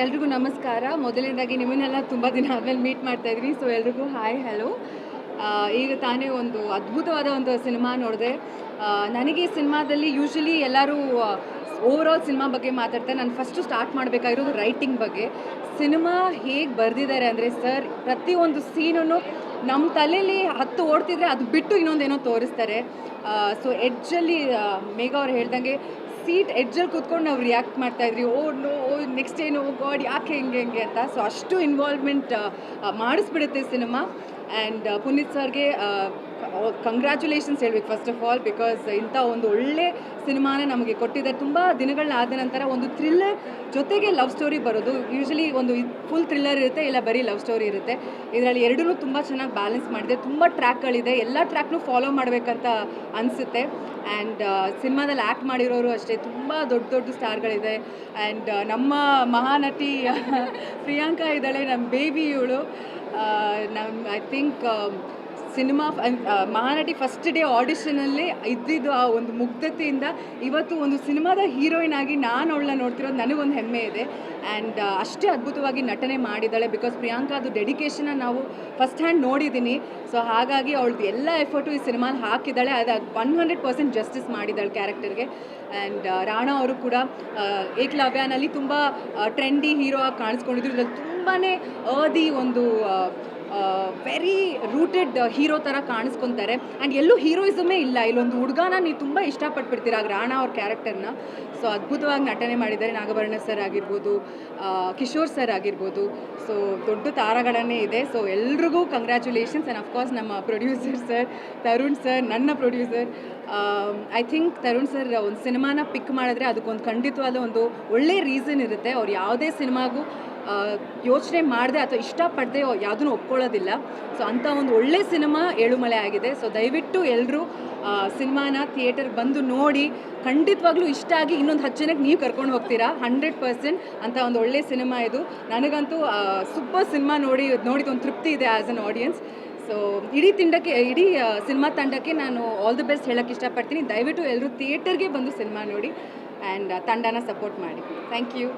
ಎಲ್ರಿಗೂ ನಮಸ್ಕಾರ. ಮೊದಲನೇದಾಗಿ ನಿಮ್ಮನ್ನೆಲ್ಲ ತುಂಬ ದಿನ ಆದಮೇಲೆ ಮೀಟ್ ಮಾಡ್ತಾ ಇದ್ದೀನಿ. ಸೊ ಎಲ್ರಿಗೂ ಹಾಯ್ ಹಲೋ. ಈಗ ತಾನೇ ಒಂದು ಅದ್ಭುತವಾದ ಒಂದು ಸಿನಿಮಾ ನೋಡಿದೆ. ನನಗೆ ಈ ಸಿನಿಮಾದಲ್ಲಿ ಯೂಶ್ವಲಿ ಎಲ್ಲರೂ ಓವರಾಲ್ ಸಿನಿಮಾ ಬಗ್ಗೆ ಮಾತಾಡ್ತಾರೆ. ನಾನು ಫಸ್ಟು ಸ್ಟಾರ್ಟ್ ಮಾಡಬೇಕಾಗಿರೋದು ರೈಟಿಂಗ್ ಬಗ್ಗೆ. ಸಿನಿಮಾ ಹೇಗೆ ಬರೆದಿದ್ದಾರೆ ಅಂದರೆ ಸರ್, ಪ್ರತಿಯೊಂದು ಸೀನನ್ನು ನಮ್ಮ ತಲೆಯಲ್ಲಿ 10 ಓಡ್ತಿದ್ರೆ ಅದು ಬಿಟ್ಟು ಇನ್ನೊಂದೇನೋ ತೋರಿಸ್ತಾರೆ. ಸೊ ಎಡ್ಜಲ್ಲಿ ಮೇಘ ಅವ್ರು ಹೇಳ್ದಂಗೆ ಸೀಟ್ ಎಡ್ಜಲ್ಲಿ ಕೂತ್ಕೊಂಡು ನಾವು ರಿಯಾಕ್ಟ್ ಮಾಡ್ತಾಯಿದ್ರಿ. ಓ ನೋ, ಓ ನೆಕ್ಸ್ಟ್ ಏನು, ಓ ಗಾಡ್ ಯಾಕೆ ಹೆಂಗೆ ಅಂತ. ಸೊ ಅಷ್ಟು ಇನ್ವಾಲ್ವ್ಮೆಂಟ್ ಮಾಡಿಸ್ಬಿಡುತ್ತೆ ಸಿನಿಮಾ. ಆ್ಯಂಡ್ ಪುನೀತ್ ಸರ್ಗೆ ಕಂಗ್ರ್ಯಾಚುಲೇಷನ್ಸ್ ಹೇಳ್ಬೇಕು ಫಸ್ಟ್ ಆಫ್ ಆಲ್, ಬಿಕಾಸ್ ಇಂಥ ಒಂದು ಒಳ್ಳೆ ಸಿನಿಮಾನ ನಮಗೆ ಕೊಟ್ಟಿದ್ದಾರೆ. ತುಂಬ ದಿನಗಳಾದ ನಂತರ ಒಂದು ಥ್ರಿಲ್ಲರ್ ಜೊತೆಗೆ ಲವ್ ಸ್ಟೋರಿ ಬರೋದು. ಯೂಶ್ವಲಿ ಒಂದು ಫುಲ್ ಥ್ರಿಲ್ಲರ್ ಇರುತ್ತೆ, ಇಲ್ಲ ಬರೀ ಲವ್ ಸ್ಟೋರಿ ಇರುತ್ತೆ. ಇದರಲ್ಲಿ ಎರಡೂ ತುಂಬ ಚೆನ್ನಾಗಿ ಬ್ಯಾಲೆನ್ಸ್ ಮಾಡಿದೆ. ತುಂಬ ಟ್ರ್ಯಾಕ್ಗಳಿದೆ, ಎಲ್ಲ ಟ್ರ್ಯಾಕ್ನೂ ಫಾಲೋ ಮಾಡಬೇಕಂತ ಅನಿಸುತ್ತೆ. ಆ್ಯಂಡ್ ಸಿನಿಮಾದಲ್ಲಿ ಆ್ಯಕ್ಟ್ ಮಾಡಿರೋರು ಅಷ್ಟೇ ತುಂಬ ದೊಡ್ಡ ದೊಡ್ಡ ಸ್ಟಾರ್ಗಳಿದೆ. ಆ್ಯಂಡ್ ನಮ್ಮ ಮಹಾನಟಿ ಪ್ರಿಯಾಂಕಾ ಇದ್ದಾಳೆ, ನಮ್ಮ ಬೇಬಿ ಇವಳು. I think cinema Mahanati first day ಆಡಿಷನಲ್ಲಿ ಇದ್ದಿದ್ದು ಆ ಒಂದು ಮುಗ್ಧತೆಯಿಂದ ಇವತ್ತು ಒಂದು ಸಿನಿಮಾದ ಹೀರೋಯಿನ್ ಆಗಿ ನಾನು ಅವಳನ್ನ ನೋಡ್ತಿರೋದು ನನಗೊಂದು ಹೆಮ್ಮೆ ಇದೆ. ಆ್ಯಂಡ್ ಅಷ್ಟೇ ಅದ್ಭುತವಾಗಿ ನಟನೆ ಮಾಡಿದ್ದಾಳೆ. ಬಿಕಾಸ್ ಪ್ರಿಯಾಂಕಾದು ಡೆಡಿಕೇಶನ್ನ ನಾವು ಫಸ್ಟ್ ಹ್ಯಾಂಡ್ ನೋಡಿದ್ದೀನಿ. ಸೊ ಹಾಗಾಗಿ ಅವಳದು ಎಲ್ಲ ಎಫರ್ಟು ಈ ಸಿನಿಮಾಲಿ ಹಾಕಿದ್ದಾಳೆ. ಅದು 100% ಜಸ್ಟಿಸ್ ಮಾಡಿದ್ದಾಳೆ ಕ್ಯಾರೆಕ್ಟರ್ಗೆ. ಆ್ಯಂಡ್ ರಾಣಾ ಅವರು ಕೂಡ ಏಕಲವ್ಯನಲ್ಲಿ ತುಂಬ ಟ್ರೆಂಡಿ ಹೀರೋ ಆಗಿ ಕಾಣಿಸ್ಕೊಂಡಿದ್ರು. ಇದ್ರಲ್ಲಿ ತುಂಬಾ ಒಂದು ವೆರಿ ರೂಟೆಡ್ ಹೀರೋ ಥರ ಕಾಣಿಸ್ಕೊತಾರೆ. ಆ್ಯಂಡ್ ಎಲ್ಲೂ ಹೀರೋಯಿಸಮೇ ಇಲ್ಲ. ಇಲ್ಲೊಂದು ಹುಡುಗನ ನೀವು ತುಂಬ ಇಷ್ಟಪಟ್ಬಿಡ್ತೀರ ರಾಣಾ ಅವ್ರ ಕ್ಯಾರೆಕ್ಟರ್ನ. ಸೊ ಅದ್ಭುತವಾಗಿ ನಟನೆ ಮಾಡಿದ್ದಾರೆ. ನಾಗಭರಣ ಸರ್ ಆಗಿರ್ಬೋದು, ಕಿಶೋರ್ ಸರ್ ಆಗಿರ್ಬೋದು. ಸೊ ದೊಡ್ಡ ತಾರಾಗಣನೇ ಇದೆ. ಸೊ ಎಲ್ರಿಗೂ ಕಂಗ್ರ್ಯಾಚುಲೇಷನ್ಸ್. ಆ್ಯಂಡ್ ಅಫ್ಕೋರ್ಸ್ ನಮ್ಮ ಪ್ರೊಡ್ಯೂಸರ್ ಸರ್ ತರುಣ್ ಸರ್, ನನ್ನ producer. I think Tarun sir ಒಂದು ಸಿನಿಮಾನ ಪಿಕ್ ಮಾಡಿದ್ರೆ ಅದಕ್ಕೊಂದು ಖಂಡಿತವಾದ ಒಂದು ಒಳ್ಳೆ ರೀಸನ್ ಇರುತ್ತೆ. ಅವ್ರು ಯಾವುದೇ ಸಿನಿಮಾಗೂ ಯೋಚನೆ ಮಾಡದೆ ಅಥವಾ ಇಷ್ಟಪಡದೆ ಯಾವುದನ್ನು ಒಪ್ಕೊಳ್ಳೋದಿಲ್ಲ. ಸೊ ಅಂಥ ಒಂದು ಒಳ್ಳೆ ಸಿನಿಮಾ ಏಳುಮಲೆ ಆಗಿದೆ. ಸೊ ದಯವಿಟ್ಟು ಎಲ್ಲರೂ ಸಿನಿಮಾನ ಥಿಯೇಟರ್ಗೆ ಬಂದು ನೋಡಿ, ಖಂಡಿತವಾಗ್ಲೂ ಇಷ್ಟ ಆಗಿ ಇನ್ನೊಂದು 10 ಜನಕ್ಕೆ ನೀವು ಕರ್ಕೊಂಡು ಹೋಗ್ತೀರಾ 100%. ಅಂಥ ಒಂದು ಒಳ್ಳೆ ಸಿನಿಮಾ ಇದು. ನನಗಂತೂ ಸೂಪರ್ ಸಿನಿಮಾ ನೋಡಿದ ತೃಪ್ತಿ ಇದೆ ಆ್ಯಸ್ ಅನ್ ಆಡಿಯನ್ಸ್. ಸೊ ಇಡೀ ಸಿನಿಮಾ ತಂಡಕ್ಕೆ ನಾನು ಆಲ್ ದಿ ಬೆಸ್ಟ್ ಹೇಳೋಕ್ಕೆ ಇಷ್ಟಪಡ್ತೀನಿ. ದಯವಿಟ್ಟು ಎಲ್ಲರೂ ಥಿಯೇಟರ್ಗೆ ಬಂದು ಸಿನಿಮಾ ನೋಡಿ ಆ್ಯಂಡ್ ತಂಡನ ಸಪೋರ್ಟ್ ಮಾಡಿ. Thank you.